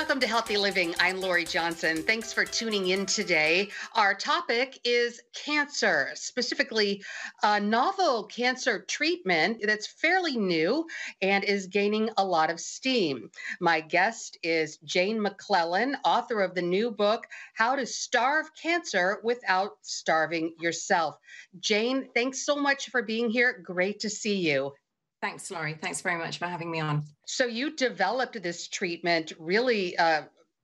Welcome to Healthy Living. I'm Lori Johnson. Thanks for tuning in today. Our topic is cancer, specifically a novel cancer treatment that's fairly new and is gaining a lot of steam. My guest is Jane Mcclellan, author of the new book, How to Starve Cancer Without Starving Yourself. Jane, thanks so much for being here. Great to see you. Thanks, Laurie. Thanks very much for having me on. So you developed this treatment really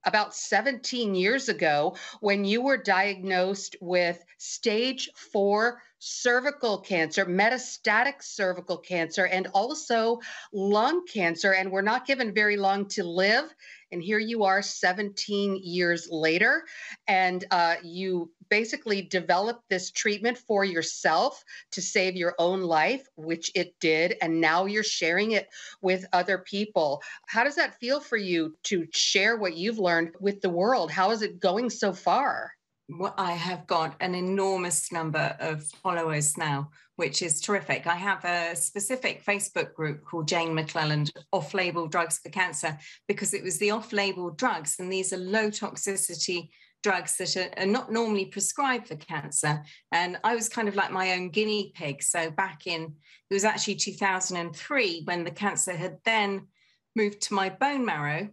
about 17 years ago when you were diagnosed with stage 4 cervical cancer, metastatic cervical cancer, and also lung cancer. And we're not given very long to live. And here you are 17 years later, and you basically developed this treatment for yourself to save your own life, which it did. And now you're sharing it with other people. How does that feel for you to share what you've learned with the world? How is it going so far? Well, I have got an enormous number of followers now, which is terrific. I have a specific Facebook group called Jane Mcclellan Off-Label Drugs for Cancer, because it was the off-label drugs, and these are low toxicity drugs that are not normally prescribed for cancer. And I was kind of like my own guinea pig. So it was actually 2003 when the cancer had then moved to my bone marrow,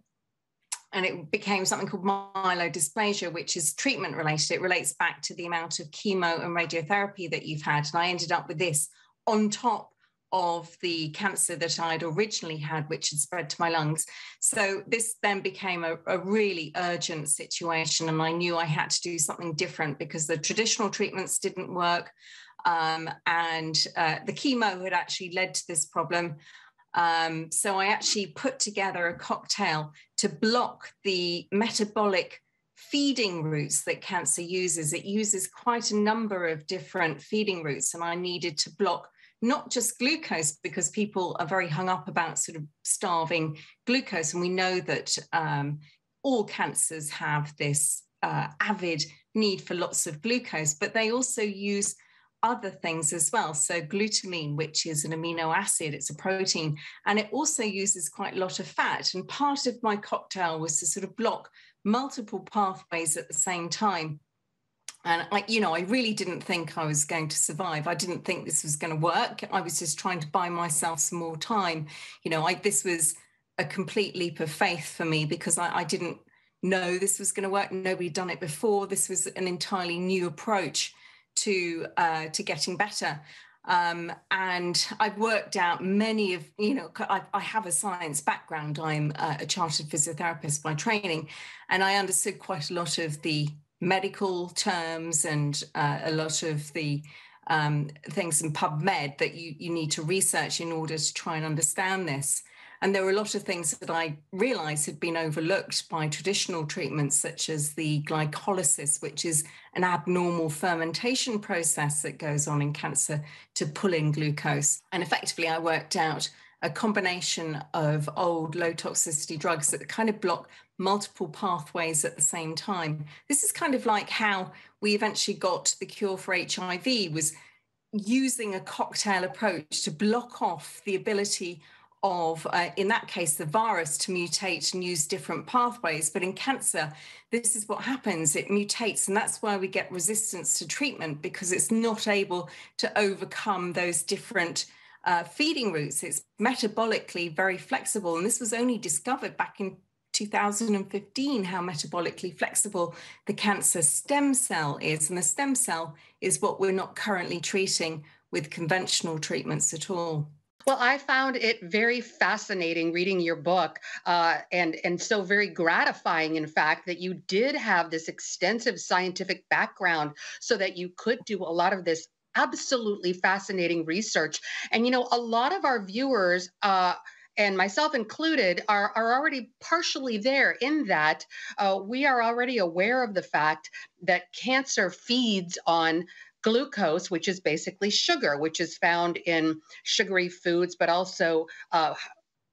and it became something called myelodysplasia, which is treatment related. It relates back to the amount of chemo and radiotherapy that you've had. And I ended up with this on top of the cancer that I'd originally had, which had spread to my lungs. So this then became a really urgent situation. And I knew I had to do something different because the traditional treatments didn't work. And the chemo had actually led to this problem. So I actually put together a cocktail to block the metabolic feeding routes that cancer uses. It uses quite a number of different feeding routes, and I needed to block not just glucose, because people are very hung up about sort of starving glucose. And we know that all cancers have this avid need for lots of glucose, but they also use other things as well. So glutamine, which is an amino acid, it's a protein, and it also uses quite a lot of fat. And part of my cocktail was to sort of block multiple pathways at the same time. And I really didn't think I was going to survive. I didn't think this was going to work. I was just trying to buy myself some more time. This was a complete leap of faith for me, because I didn't know this was going to work. Nobody had done it before. This was an entirely new approach to getting better. And I've worked out many of, I have a science background. I'm a chartered physiotherapist by training, and I understood quite a lot of the medical terms and a lot of the things in PubMed that you need to research in order to try and understand this. And there were a lot of things that I realized had been overlooked by traditional treatments, such as the glycolysis, which is an abnormal fermentation process that goes on in cancer to pull in glucose. And effectively, I worked out a combination of old low toxicity drugs that kind of block multiple pathways at the same time. This is kind of like how we eventually got the cure for HIV, was using a cocktail approach to block off the ability of, in that case, the virus to mutate and use different pathways. But in cancer, this is what happens. It mutates, and that's why we get resistance to treatment, because it's not able to overcome those different feeding routes. It's metabolically very flexible. And this was only discovered back in 2015, how metabolically flexible the cancer stem cell is. And the stem cell is what we're not currently treating with conventional treatments at all. Well, I found it very fascinating reading your book, and so very gratifying, in fact, that you did have this extensive scientific background so that you could do a lot of this absolutely fascinating research. And, a lot of our viewers, and myself included, are already partially there in that we are already aware of the fact that cancer feeds on glucose, which is basically sugar, which is found in sugary foods, but also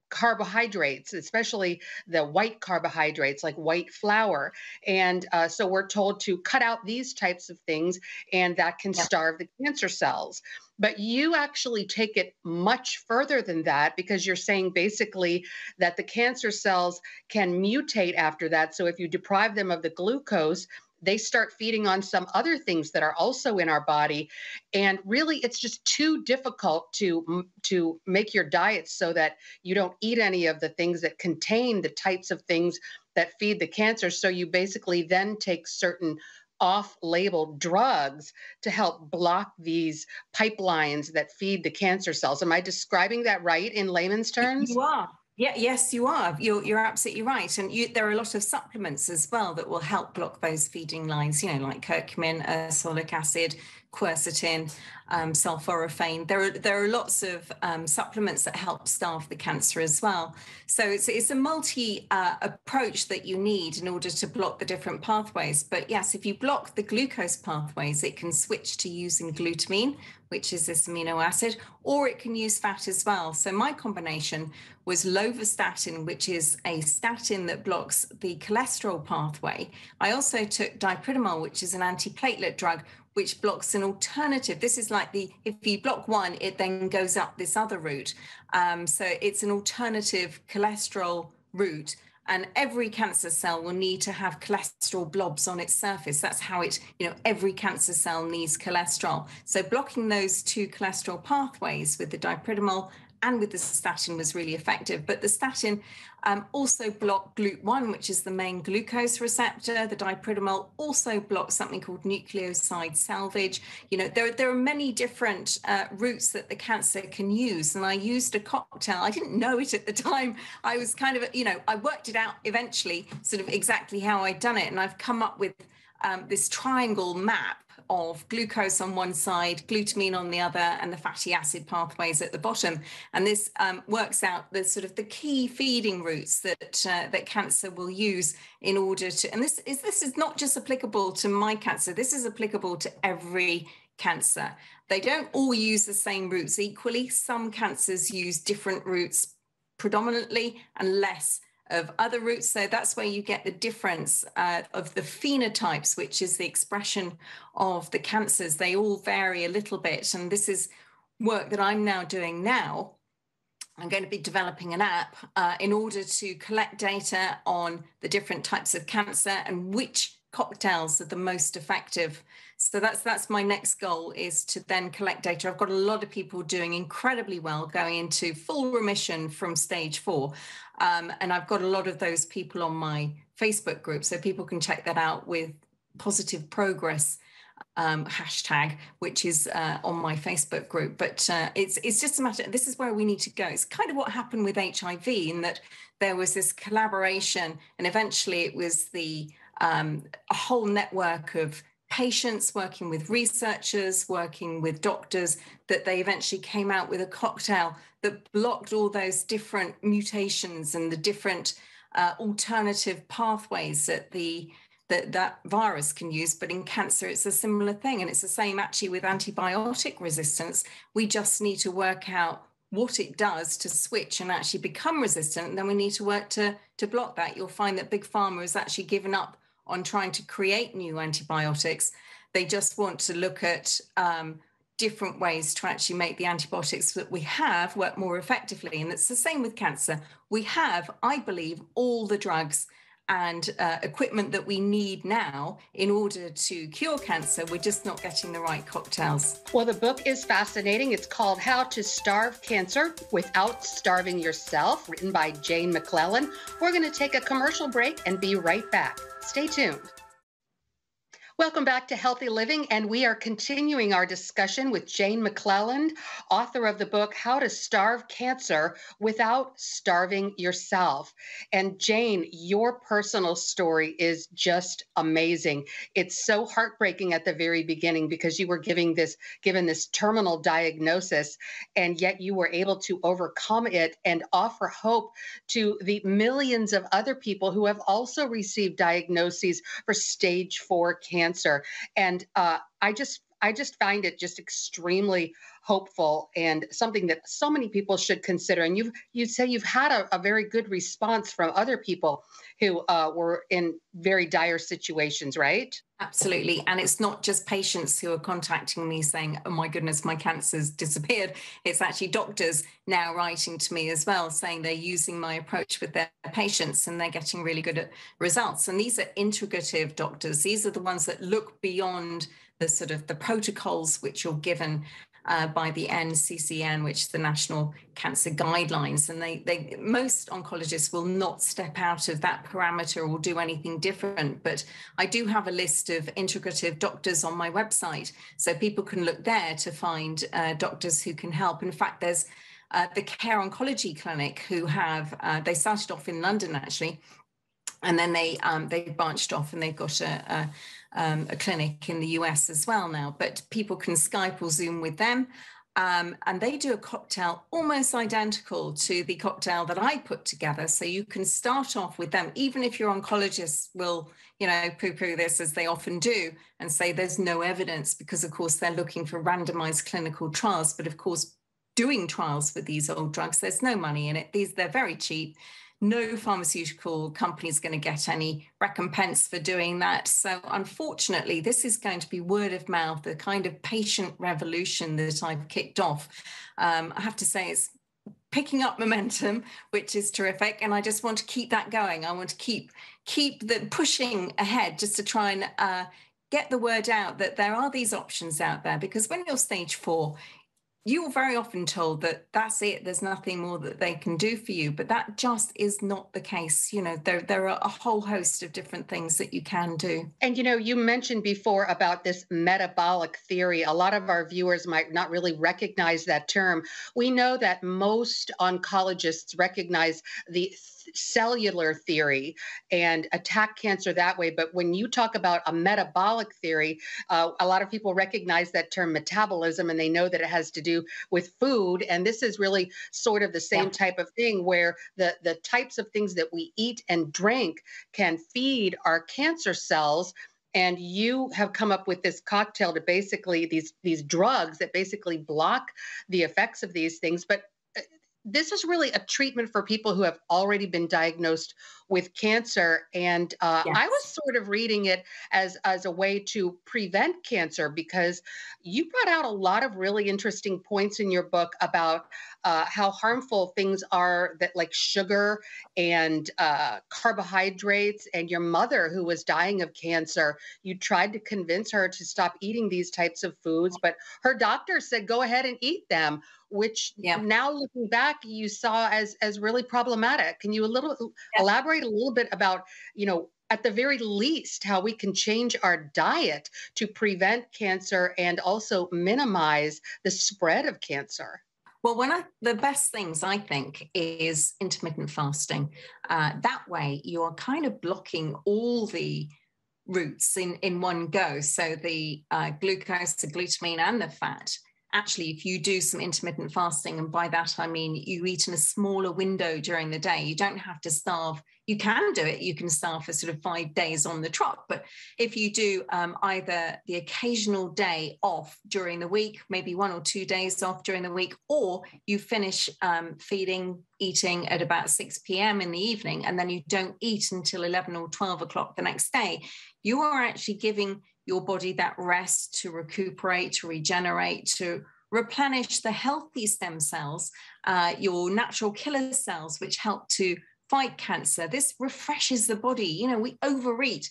carbohydrates, especially the white carbohydrates like white flour. And so we're told to cut out these types of things, and that can Yeah. starve the cancer cells. But you actually take it much further than that, because you're saying basically that the cancer cells can mutate after that. So if you deprive them of the glucose, they start feeding on some other things that are also in our body. And really, it's just too difficult to make your diet so that you don't eat any of the things that contain the types of things that feed the cancer. So you basically then take certain off-label drugs to help block these pipelines that feed the cancer cells. Am I describing that right in layman's terms? You are. Yeah, yes, you are. You're absolutely right. And there are a lot of supplements as well that will help block those feeding lines, like curcumin, ursolic acid, quercetin, sulforaphane. There are lots of supplements that help starve the cancer as well. So it's a multi approach that you need in order to block the different pathways. But yes, if you block the glucose pathways, it can switch to using glutamine, which is this amino acid, or it can use fat as well. So my combination was lovastatin, which is a statin that blocks the cholesterol pathway. I also took dipridamole, which is an antiplatelet drug, which blocks an alternative. This is like if you block one, it then goes up this other route. So it's an alternative cholesterol route. And every cancer cell will need to have cholesterol blobs on its surface. That's how every cancer cell needs cholesterol. So blocking those two cholesterol pathways with the dipridamole and with the statin was really effective. But the statin also blocked GLUT1, which is the main glucose receptor. The dipridamole also blocks something called nucleoside salvage. There are many different routes that the cancer can use. And I used a cocktail. I didn't know it at the time. I was kind of, I worked it out eventually, sort of exactly how I'd done it. And I've come up with this triangle map of glucose on one side, glutamine on the other, and the fatty acid pathways at the bottom. And this works out the sort of the key feeding routes that cancer will use in order to, and this is not just applicable to my cancer, this is applicable to every cancer. They don't all use the same routes equally. Some cancers use different routes predominantly and less of other routes. So that's where you get the difference of the phenotypes, which is the expression of the cancers. They all vary a little bit. And this is work that I'm now doing now. I'm going to be developing an app in order to collect data on the different types of cancer and which cocktails are the most effective. So that's my next goal, is to then collect data. I've got a lot of people doing incredibly well, going into full remission from stage 4. And I've got a lot of those people on my Facebook group, so people can check that out with positive progress hashtag, which is on my Facebook group. But it's just a matter, this is where we need to go. It's kind of what happened with HIV, in that there was this collaboration, and eventually it was a whole network of patients working with researchers, working with doctors, that they eventually came out with a cocktail that blocked all those different mutations and the different alternative pathways that virus can use. But in cancer, it's a similar thing. And it's the same actually with antibiotic resistance. We just need to work out what it does to switch and actually become resistant. And then we need to work to block that. You'll find that Big Pharma has actually given up on trying to create new antibiotics. They just want to look at different ways to actually make the antibiotics that we have work more effectively. And it's the same with cancer. We have, I believe, all the drugs and equipment that we need now in order to cure cancer. We're just not getting the right cocktails. Well, the book is fascinating. It's called How to Starve Cancer Without Starving Yourself, written by Jane Mcclellan. We're going to take a commercial break and be right back. Stay tuned. Welcome back to Healthy Living, and we are continuing our discussion with Jane Mcclellan, author of the book, How to Starve Cancer Without Starving Yourself. And Jane, your personal story is just amazing. It's so heartbreaking at the very beginning, because you were given this terminal diagnosis, and yet you were able to overcome it and offer hope to the millions of other people who have also received diagnoses for stage 4 cancer. And I I just find it just extremely hopeful and something that so many people should consider. And you say you've had a very good response from other people who were in very dire situations, right? Absolutely. And it's not just patients who are contacting me saying, oh my goodness, my cancer's disappeared. It's actually doctors now writing to me as well, saying they're using my approach with their patients and they're getting really good at results. And these are integrative doctors. These are the ones that look beyond the sort of the protocols which you're given by the NCCN, which is the National Cancer Guidelines. And they most oncologists will not step out of that parameter or do anything different. But I do have a list of integrative doctors on my website, so people can look there to find doctors who can help. In fact, there's the Care Oncology Clinic who have, they started off in London actually, and then they branched off and they've got a clinic in the US as well now, but people can Skype or Zoom with them. And they do a cocktail almost identical to the cocktail that I put together. So you can start off with them, even if your oncologist will, poo-poo this as they often do and say there's no evidence, because of course they're looking for randomized clinical trials. But of course, doing trials with these old drugs, there's no money in it. They're very cheap. No pharmaceutical company is going to get any recompense for doing that. So unfortunately, this is going to be word of mouth, the kind of patient revolution that I've kicked off. I have to say it's picking up momentum, which is terrific. And I just want to keep that going. I want to keep the pushing ahead just to try and get the word out that there are these options out there. Because when you're stage 4, you're very often told that that's it, there's nothing more that they can do for you, but that just is not the case. There are a whole host of different things that you can do. And you mentioned before about this metabolic theory. A lot of our viewers might not really recognize that term. We know that most oncologists recognize the cellular theory and attack cancer that way. But when you talk about a metabolic theory, a lot of people recognize that term metabolism, and they know that it has to do with food. And this is really sort of the same type of thing, where the types of things that we eat and drink can feed our cancer cells. And you have come up with this cocktail to basically these drugs that basically block the effects of these things. But this is really a treatment for people who have already been diagnosed with cancer. And I was sort of reading it as a way to prevent cancer, because you brought out a lot of really interesting points in your book about how harmful things are, that like sugar and carbohydrates. And your mother, who was dying of cancer, you tried to convince her to stop eating these types of foods, but her doctor said, go ahead and eat them, which now looking back, you saw as really problematic. Can you elaborate a little bit about, at the very least, how we can change our diet to prevent cancer and also minimize the spread of cancer? Well, the best things, I think, is intermittent fasting. That way, you're kind of blocking all the routes in one go. So the glucose, the glutamine, and the fat. Actually, if you do some intermittent fasting, and by that I mean you eat in a smaller window during the day, you don't have to starve. You can do it. You can starve for sort of 5 days on the trot. But if you do either the occasional day off during the week, maybe 1 or 2 days off during the week, or you finish eating at about 6 p.m. in the evening, and then you don't eat until 11 or 12 o'clock the next day, you are actually giving your body that rest to recuperate, to regenerate, to replenish the healthy stem cells, your natural killer cells, which help to fight cancer. This refreshes the body. We overeat.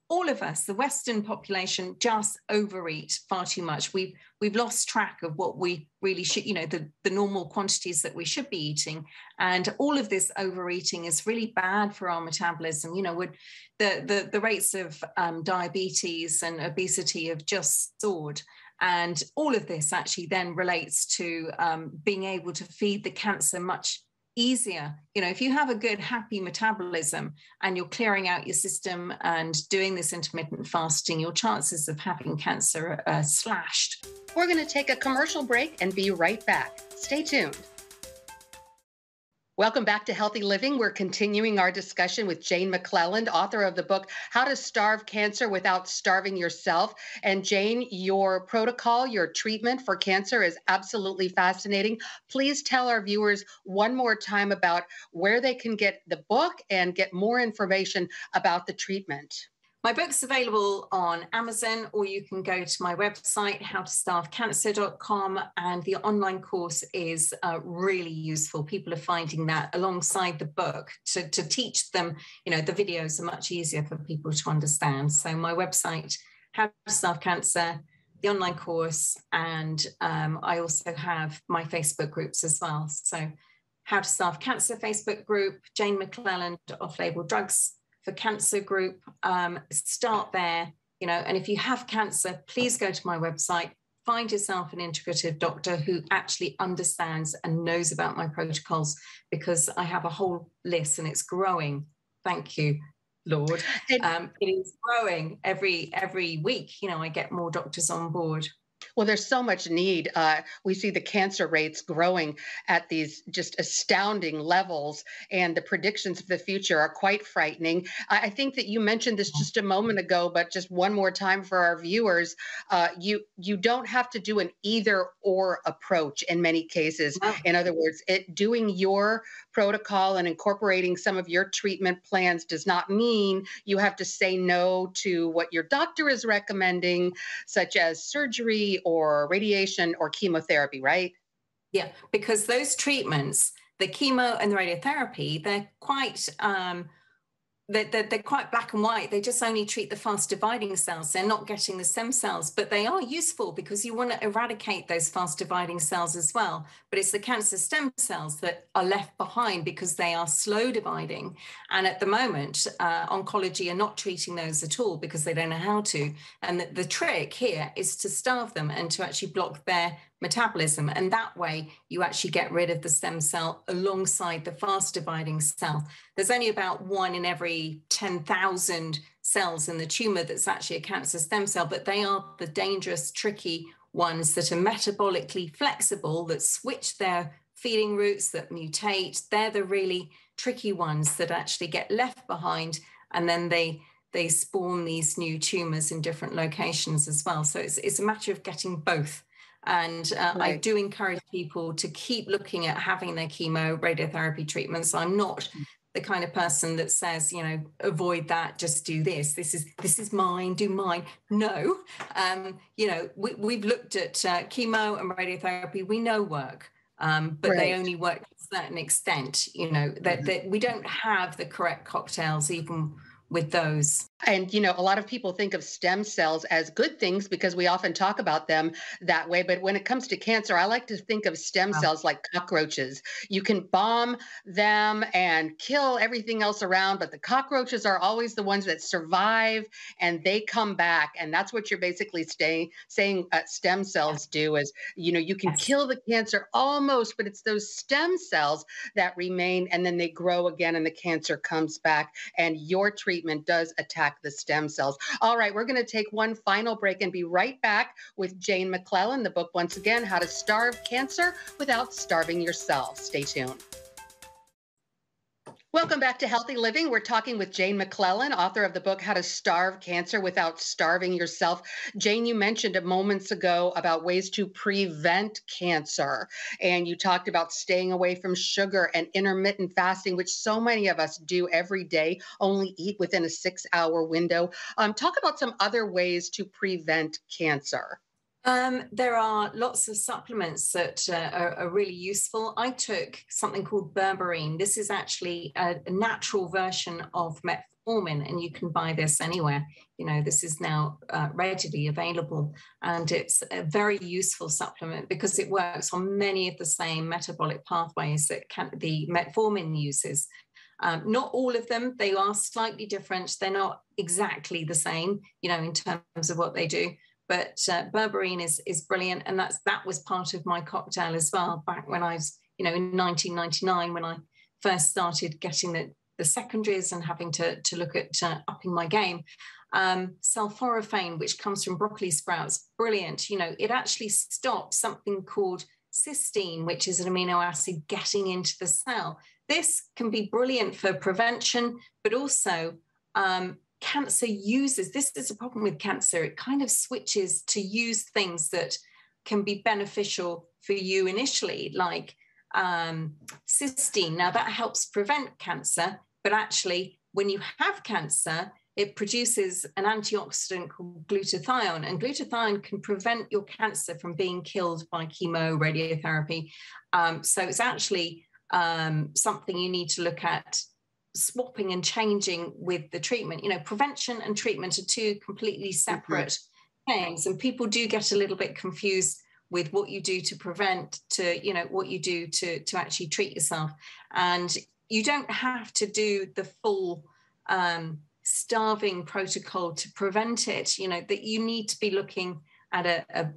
All of us, the Western population, just overeat far too much. We've lost track of what we really should, the normal quantities that we should be eating. And all of this overeating is really bad for our metabolism. The rates of diabetes and obesity have just soared. And all of this actually then relates to being able to feed the cancer much easier. If you have a good, happy metabolism and you're clearing out your system and doing this intermittent fasting, your chances of having cancer are slashed. We're going to take a commercial break and be right back. Stay tuned. Welcome back to Healthy Living. We're continuing our discussion with Jane Mcclellan, author of the book, How to Starve Cancer Without Starving Yourself. And Jane, your protocol, your treatment for cancer is absolutely fascinating. Please tell our viewers one more time about where they can get the book and get more information about the treatment. My book's available on Amazon, or you can go to my website, howtostarvecancer.com, and the online course is really useful. People are finding that alongside the book to teach them, the videos are much easier for people to understand. So my website, How to Starve Cancer, the online course, and I also have my Facebook groups as well. So How to Starve Cancer Facebook group, Jane Mcclellan, Off-Label Drugs for Cancer group, start there, and if you have cancer, please go to my website, find yourself an integrative doctor who actually understands and knows about my protocols, because I have a whole list and it's growing. Thank you, Lord. It is growing every week. I get more doctors on board. Well, there's so much need. We see the cancer rates growing at these just astounding levels, and the predictions of the future are quite frightening. I think that you mentioned this just a moment ago, but just one more time for our viewers, you don't have to do an either or approach in many cases. No. In other words, doing your protocol and incorporating some of your treatment plans does not mean you have to say no to what your doctor is recommending, such as surgery or radiation or chemotherapy, right? Yeah, because those treatments, the chemo and the radiotherapy, they're quite they're quite black and white. They just only treat the fast dividing cells. They're not getting the stem cells, but they are useful because you want to eradicate those fast dividing cells as well. But it's the cancer stem cells that are left behind because they are slow dividing. And at the moment, oncology are not treating those at all because they don't know how to. And the trick here is to starve them and to actually block their metabolism. And that way you actually get rid of the stem cell alongside the fast dividing cell. There's only about 1 in every 10,000 cells in the tumor that's actually a cancer stem cell, but they are the dangerous, tricky ones that are metabolically flexible, that switch their feeding routes, that mutate. They're the really tricky ones that actually get left behind, and then they spawn these new tumors in different locations as well. So it's a matter of getting both. And Right. I do encourage people to keep looking at having their chemo radiotherapy treatments. I'm not the kind of person that says, avoid that, just do this. This is mine, do mine. No, we've looked at chemo and radiotherapy. We know work, but Right. they only work to a certain extent. That we don't have the correct cocktails even with those. And, a lot of people think of stem cells as good things because we often talk about them that way. But when it comes to cancer, I like to think of stem cells like cockroaches. You can bomb them and kill everything else around, but the cockroaches are always the ones that survive and they come back. And that's what you're basically saying stem cells do is, you can kill the cancer almost, but it's those stem cells that remain and then they grow again and the cancer comes back. And your treatment does attack the stem cells. All right, we're going to take one final break and be right back with Jane Mcclellan, the book once again, How to Starve Cancer Without Starving Yourself. Stay tuned. Welcome back to Healthy Living. We're talking with Jane Mcclellan, author of the book, How to Starve Cancer Without Starving Yourself. Jane, you mentioned moments ago about ways to prevent cancer, and you talked about staying away from sugar and intermittent fasting, which so many of us do every day, only eat within a 6-hour window. Talk about some other ways to prevent cancer. There are lots of supplements that are really useful. I took something called Berberine. This is actually a natural version of metformin, and you can buy this anywhere. This is now readily available, and it's a very useful supplement because it works on many of the same metabolic pathways that the metformin uses. Not all of them, they are slightly different. They're not exactly the same, in terms of what they do. But Berberine is brilliant, and that was part of my cocktail as well back when I was, in 1999 when I first started getting the secondaries and having to look at upping my game. Sulforaphane, which comes from broccoli sprouts, brilliant. It actually stops something called cysteine, which is an amino acid getting into the cell. this can be brilliant for prevention, but also cancer uses, this is a problem with cancer, it kind of switches to use things that can be beneficial for you initially, like cysteine. Now that helps prevent cancer, but actually when you have cancer, it produces an antioxidant called glutathione, and glutathione can prevent your cancer from being killed by chemo, radiotherapy. So it's actually something you need to look at swapping and changing with the treatment. You know, prevention and treatment are two completely separate things, and people do get a little bit confused with what you do to prevent to, you know, what you do to actually treat yourself. And you don't have to do the full starving protocol to prevent it. You know, that you need to be looking at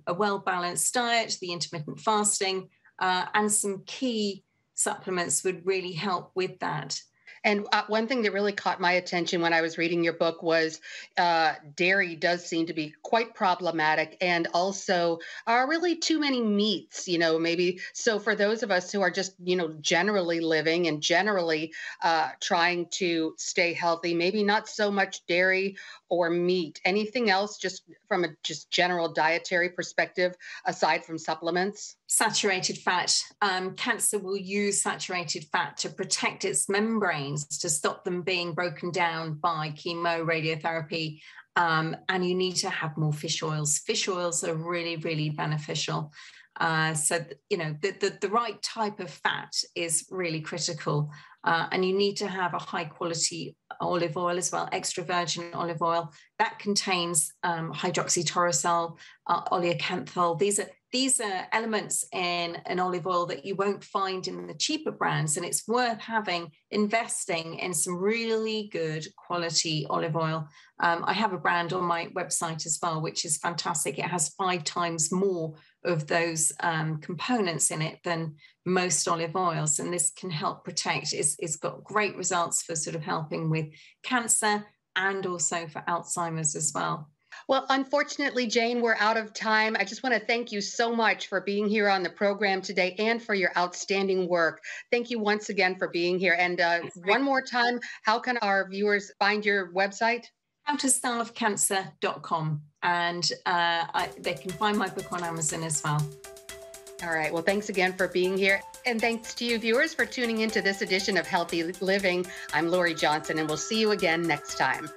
a well-balanced diet, the intermittent fasting, and some key supplements would really help with that. And one thing that really caught my attention when I was reading your book was dairy does seem to be quite problematic, and also really too many meats, you know, maybe. So for those of us who are just, you know, generally living and generally trying to stay healthy, maybe not so much dairy or meat. Anything else just from a just general dietary perspective, aside from supplements? Saturated fat. Cancer will use saturated fat to protect its membranes, to stop them being broken down by chemo, radiotherapy. And you need to have more fish oils. Fish oils are really, really beneficial. So, you know, the right type of fat is really critical. And you need to have a high quality olive oil as well, extra virgin olive oil that contains hydroxytyrosol, oleocanthal. These are elements in an olive oil that you won't find in the cheaper brands, and it's worth investing in some really good quality olive oil. I have a brand on my website as well, which is fantastic. It has 5 times more of those components in it than most olive oils, and this can help protect. It's got great results for sort of helping with cancer and also for Alzheimer's as well. Well, unfortunately, Jane, we're out of time. I just want to thank you so much for being here on the program today and for your outstanding work. Thank you once again for being here. And one more time, how can our viewers find your website? howtostarvecancer.com, and they can find my book on Amazon as well. All right. Well, thanks again for being here. And thanks to you viewers for tuning into this edition of Healthy Living. I'm Lori Johnson, and we'll see you again next time.